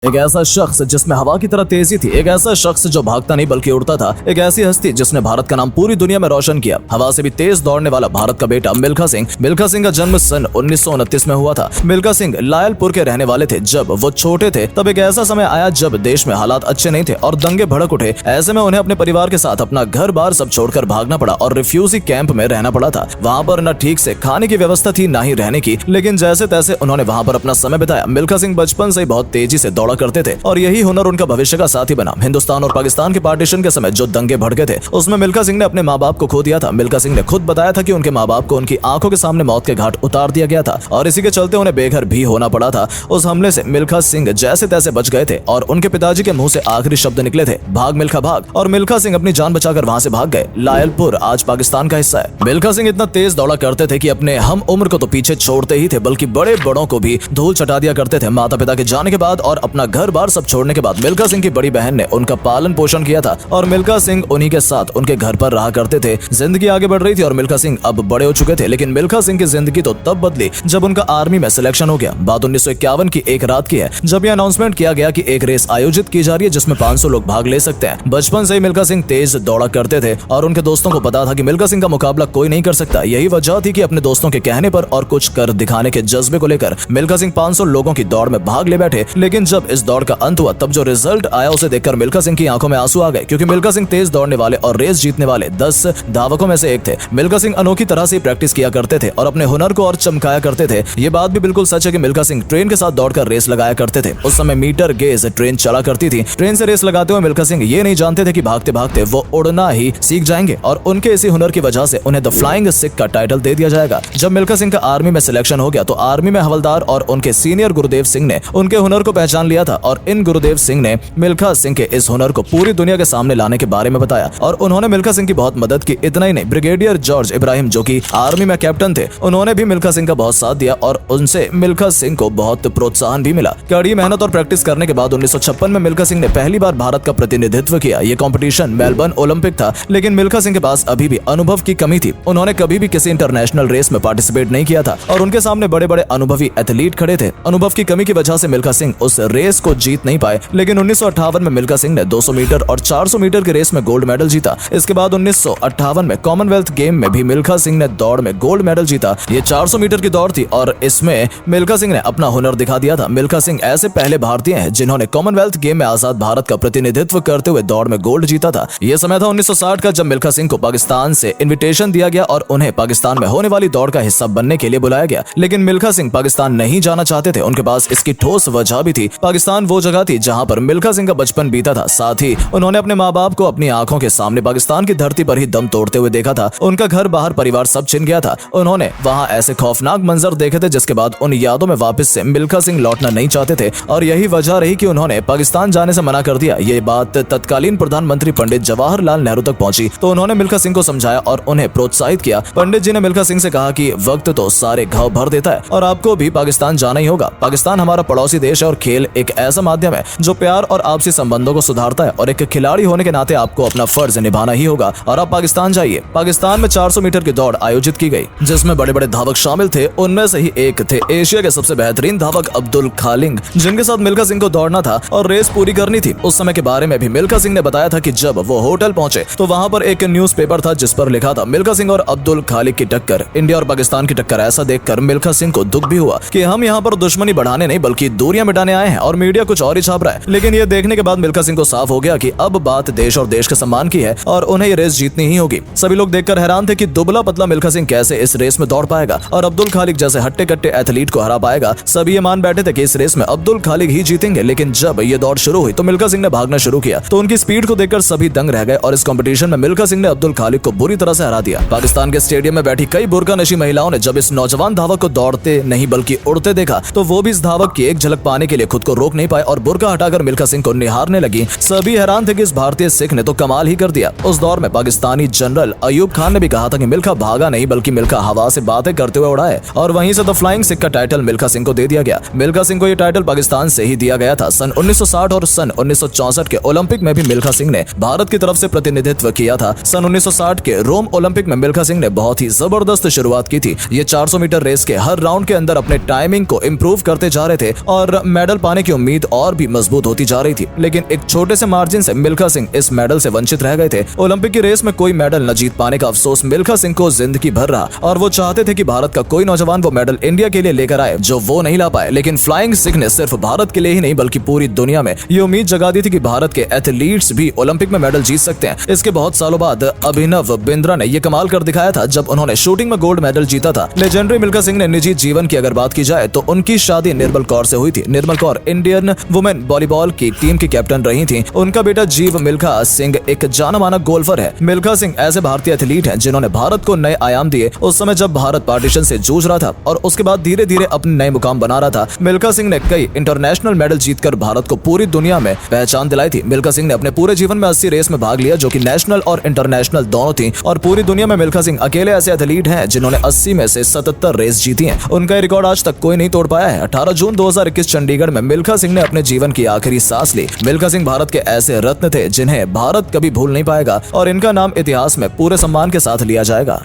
एक ऐसा शख्स जिसमें हवा की तरह तेजी थी, एक ऐसा शख्स जो भागता नहीं बल्कि उड़ता था, एक ऐसी हस्ती जिसने भारत का नाम पूरी दुनिया में रोशन किया। हवा से भी तेज दौड़ने वाला भारत का बेटा मिल्खा सिंह। मिल्खा सिंह का जन्म सन 1929 में हुआ था। मिल्खा सिंह लायलपुर के रहने वाले थे। जब वो छोटे थे तब एक ऐसा समय आया जब देश में हालात अच्छे नहीं थे और दंगे भड़क उठे। ऐसे में उन्हें अपने परिवार के साथ अपना घर बार सब छोड़कर भागना पड़ा और रिफ्यूजी कैंप में रहना पड़ा था। वहाँ पर न ठीक से खाने की व्यवस्था थी न ही रहने की, लेकिन जैसे तैसे उन्होंने वहाँ पर अपना समय बिताया। मिल्खा सिंह बचपन से बहुत तेजी से दौड़ा करते थे और यही हुनर उनका भविष्य का साथी बना। हिंदुस्तान और पाकिस्तान के पार्टीशन के समय जो दंगे भड़के थे उसमें मिल्खा सिंह ने अपने माँ बाप को खो दिया था। मिल्खा सिंह ने खुद बताया था कि उनके माँ बाप को उनकी आंखों के सामने मौत के घाट उतार दिया गया था और इसी के चलते उन्हें बेघर भी होना पड़ा था। उस हमले से मिल्खा सिंह जैसे तैसे बच गए थे और उनके पिताजी के मुंह से आखिरी शब्द निकले थे, भाग मिल्खा भाग। और मिल्खा सिंह अपनी जान बचाकर वहां से भाग गए। लायलपुर आज पाकिस्तान का हिस्सा है। मिल्खा सिंह इतना तेज दौड़ा करते थे कि अपने हम उम्र को तो पीछे छोड़ते ही थे बल्कि बड़े बड़ों को भी धूल चटा दिया करते थे। माता पिता के जाने के बाद और अपना घर बार सब छोड़ने के बाद मिल्खा सिंह की बड़ी बहन ने उनका पालन पोषण किया था और मिल्खा सिंह उन्हीं के साथ उनके घर पर रहा करते थे। जिंदगी आगे बढ़ रही थी और मिल्खा सिंह अब बड़े हो चुके थे, लेकिन मिल्खा सिंह की जिंदगी तो तब बदली जब उनका आर्मी में सिलेक्शन हो गया। बात 1951 की एक रात की है जब यह अनाउंसमेंट किया गया कि एक रेस आयोजित की जा रही है जिसमें 500 लोग भाग ले सकते हैं। बचपन से ही मिल्खा सिंह तेज दौड़ा करते थे और उनके दोस्तों को पता था कि मिल्खा सिंह का मुकाबला कोई नहीं कर सकता। यही वजह थी कि अपने दोस्तों के कहने पर और कुछ कर दिखाने के जज्बे को लेकर मिल्खा सिंह 500 लोगों की दौड़ में भाग ले बैठे। लेकिन जब इस दौड़ का अंत हुआ तब जो रिजल्ट आया उसे देखकर मिल्खा सिंह की आंखों में आंसू आ गए, क्योंकि मिल्खा सिंह तेज दौड़ने वाले और रेस जीतने वाले 10 धावकों में से एक थे। मिल्खा सिंह अनोखी तरह से प्रैक्टिस किया करते थे और अपने हुनर को और चमकाया करते थे। ये बात भी बिल्कुल सच है कि मिल्खा सिंह ट्रेन के साथ दौड़कर रेस लगाया करते थे। उस समय मीटर गेज ट्रेन चला करती थी। ट्रेन से रेस लगाते हुए मिल्खा सिंह ये नहीं जानते थे कि भागते भागते वो उड़ना ही सीख जाएंगे और उनके इसी हुनर की वजह से उन्हें द फ्लाइंग सिख का टाइटल दे दिया जाएगा। जब मिल्खा सिंह का आर्मी में सिलेक्शन हो गया तो आर्मी में हवलदार और उनके सीनियर गुरुदेव सिंह ने उनके हुनर को पहचान लिया था और इन गुरुदेव सिंह ने मिल्खा सिंह के इस हुनर को पूरी दुनिया के सामने लाने के बारे में बताया और उन्होंने मिल्खा सिंह की बहुत मदद की। इतना ही नहीं, ब्रिगेडियर जॉर्ज इब्राहिम जो कि आर्मी में कैप्टन थे, उन्होंने भी मिल्खा सिंह का बहुत साथ दिया और उनसे मिल्खा सिंह को बहुत प्रोत्साहन भी मिला। कड़ी मेहनत और प्रैक्टिस करने के बाद 1956 में मिल्खा सिंह ने पहली बार भारत का प्रतिनिधित्व किया। ये कंपटीशन मेलबर्न ओलंपिक था, लेकिन मिल्खा सिंह के पास अभी भी अनुभव की कमी थी। उन्होंने कभी भी किसी इंटरनेशनल रेस में पार्टिसिपेट नहीं किया था और उनके सामने बड़े बड़े अनुभवी एथलीट खड़े थे। अनुभव की कमी की वजह से मिल्खा सिंह उस रेस को जीत नहीं पाए, लेकिन 1958 में मिल्खा सिंह ने 200 मीटर और 400 मीटर की रेस में गोल्ड मेडल जीता। इसके बाद 1958 में कॉमनवेल्थ गेम में भी मिल्खा सिंह ने दौड़ में गोल्ड मेडल जीता। ये 400 मीटर की दौड़ थी और इसमें मिल्खा सिंह ने अपना हुनर दिखा दिया था। मिल्खा सिंह ऐसे पहले भारतीय हैं जिन्होंने कॉमनवेल्थ गेम में आजाद भारत का प्रतिनिधित्व करते हुए दौड़ में गोल्ड जीता था। यह समय था 1960 का जब मिल्खा सिंह को पाकिस्तान से इन्विटेशन दिया गया और उन्हें पाकिस्तान में होने वाली दौड़ का हिस्सा बनने के लिए बुलाया गया, लेकिन मिल्खा सिंह पाकिस्तान नहीं जाना चाहते थे। उनके पास इसकी ठोस वजह भी थी। पाकिस्तान वो जगह थी जहां पर मिल्खा सिंह का बचपन बीता था। साथ ही उन्होंने अपने माँ बाप को अपनी आंखों के सामने पाकिस्तान की धरती पर ही दम तोड़ते हुए देखा था। उनका घर बाहर परिवार सब छिन गया था। उन्होंने वहां ऐसे खौफनाक मंजर देखे थे जिसके बाद उन यादों में वापस से मिल्खा सिंह लौटना नहीं चाहते थे और यही वजह रही कि उन्होंने पाकिस्तान जाने से मना कर दिया। ये बात तत्कालीन प्रधानमंत्री पंडित जवाहरलाल नेहरू तक पहुंची तो उन्होंने मिल्खा सिंह को समझाया और उन्हें प्रोत्साहित किया। पंडित जी ने मिल्खा सिंह से कहा कि वक्त तो सारे घाव भर देता है और आपको भी पाकिस्तान जाना ही होगा। पाकिस्तान हमारा पड़ोसी देश है और खेल एक ऐसा माध्यम है जो प्यार और आपसी संबंधों को सुधारता है और एक खिलाड़ी होने के नाते आपको अपना फर्ज निभाना ही होगा और आप पाकिस्तान जाइए। पाकिस्तान में 400 मीटर की दौड़ आयोजित की गई जिसमें बड़े बड़े धावक शामिल थे। उनमें से ही एक थे एशिया के सबसे बेहतरीन धावक अब्दुल खालिंग, जिनके साथ मिल्खा सिंह को दौड़ना था और रेस पूरी करनी थी। उस समय के बारे में भी मिल्खा सिंह ने बताया था कि जब वो होटल पहुंचे तो वहां पर एक न्यूज़पेपर था जिस पर लिखा था मिल्खा सिंह और अब्दुल खालिक की टक्कर, इंडिया और पाकिस्तान की टक्कर। ऐसा देखकर मिल्खा सिंह को दुख भी हुआ कि हम यहाँ पर दुश्मनी बढ़ाने नहीं बल्कि दूरियां मिटाने आए हैं और मीडिया कुछ और ही छाप रहा है। लेकिन ये देखने के बाद मिल्खा सिंह को साफ हो गया कि अब बात देश और देश के सम्मान की है और उन्हें ये रेस जीतनी ही होगी। सभी लोग देखकर हैरान थे कि दुबला पतला मिल्खा सिंह कैसे इस रेस में दौड़ पाएगा और अब्दुल खालिक जैसे हट्टे कट्टे एथलीट को हरा पाएगा। सभी ये मान बैठे थे कि इस रेस में अब्दुल खालिक ही जीतेंगे, लेकिन जब ये दौड़ शुरू हुई तो मिल्खा सिंह ने भागना शुरू किया तो उनकी स्पीड को देखकर सभी दंग रह गए और इस कंपटीशन में मिल्खा सिंह ने अब्दुल खालिक को बुरी तरह से हरा दिया। पाकिस्तान के स्टेडियम में बैठी कई बुर्का नशी महिलाओं ने जब इस नौजवान धावक को दौड़ते नहीं बल्कि उड़ते देखा तो वो भी इस धावक की एक झलक पाने के लिए खुद को रोक नहीं पाए और बुर्का हटाकर मिल्खा सिंह को निहारने लगी। सभी हैरान थे कि इस भारतीय सिख ने तो कमाल ही कर दिया। उस दौर में पाकिस्तानी जनरल अयूब खान ने भी कहा था कि मिल्खा भागा नहीं बल्कि मिल्खा हवा से बातें करते हुए उड़ा है और वहीं से द फ्लाइंग सिख का टाइटल मिल्खा सिंह को दे दिया गया। मिल्खा सिंह को यह टाइटल पाकिस्तान से ही दिया गया था। सन 1960 और सन 1964 के ओलंपिक में भी मिल्खा सिंह ने भारत की तरफ से प्रतिनिधित्व किया था। सन 1960 के रोम ओलंपिक में मिल्खा सिंह ने बहुत ही जबरदस्त शुरुआत की थी। ये 400 मीटर रेस के हर राउंड के अंदर अपने टाइमिंग को इम्प्रूव करते जा रहे थे और मेडल पाने की की उम्मीद और भी मजबूत होती जा रही थी, लेकिन एक छोटे से मार्जिन से मिल्खा सिंह इस मेडल से वंचित रह गए थे। ओलंपिक की रेस में कोई मेडल न जीत पाने का अफसोस मिल्खा सिंह को जिंदगी भर रहा और वो चाहते थे कि भारत का कोई नौजवान वो मेडल इंडिया के लिए लेकर आए जो वो नहीं ला पाए। लेकिन फ्लाइंग सिख ने सिर्फ भारत के लिए ही नहीं बल्कि पूरी दुनिया में ये उम्मीद जगा दी थी कि भारत के एथलीट्स भी ओलंपिक में मेडल जीत सकते हैं। इसके बहुत सालों बाद अभिनव बिंद्रा ने ये कमाल कर दिखाया था जब उन्होंने शूटिंग में गोल्ड मेडल जीता था। लेजेंडरी मिल्खा सिंह ने निजी जीवन की अगर बात की जाए तो उनकी शादी निर्मल कौर से हुई थी। निर्मल कौर इंडियन वुमेन वॉलीबॉल की टीम की कैप्टन रही थी। उनका बेटा जीव मिल्खा सिंह एक जाना माना गोल्फर है। मिल्खा सिंह ऐसे भारतीय एथलीट हैं जिन्होंने भारत को नए आयाम दिए उस समय जब भारत पार्टीशन से जूझ रहा था और उसके बाद धीरे धीरे अपने नए मुकाम बना रहा था। मिल्खा सिंह ने कई इंटरनेशनल मेडल जीतकर भारत को पूरी दुनिया में पहचान दिलाई थी। मिल्खा सिंह ने अपने पूरे जीवन में 80 रेस में भाग लिया जो कि नेशनल और इंटरनेशनल दोनों थी और पूरी दुनिया में मिल्खा सिंह अकेले ऐसे एथलीट हैं जिन्होंने 80 में से 77 रेस जीती हैं। उनका ये रिकॉर्ड आज तक कोई नहीं तोड़ पाया है। 18 जून 2021 चंडीगढ़ में मिल्खा सिंह ने अपने जीवन की आखिरी सांस ली। मिल्खा सिंह भारत के ऐसे रत्न थे जिन्हें भारत कभी भूल नहीं पाएगा और इनका नाम इतिहास में पूरे सम्मान के साथ लिया जाएगा।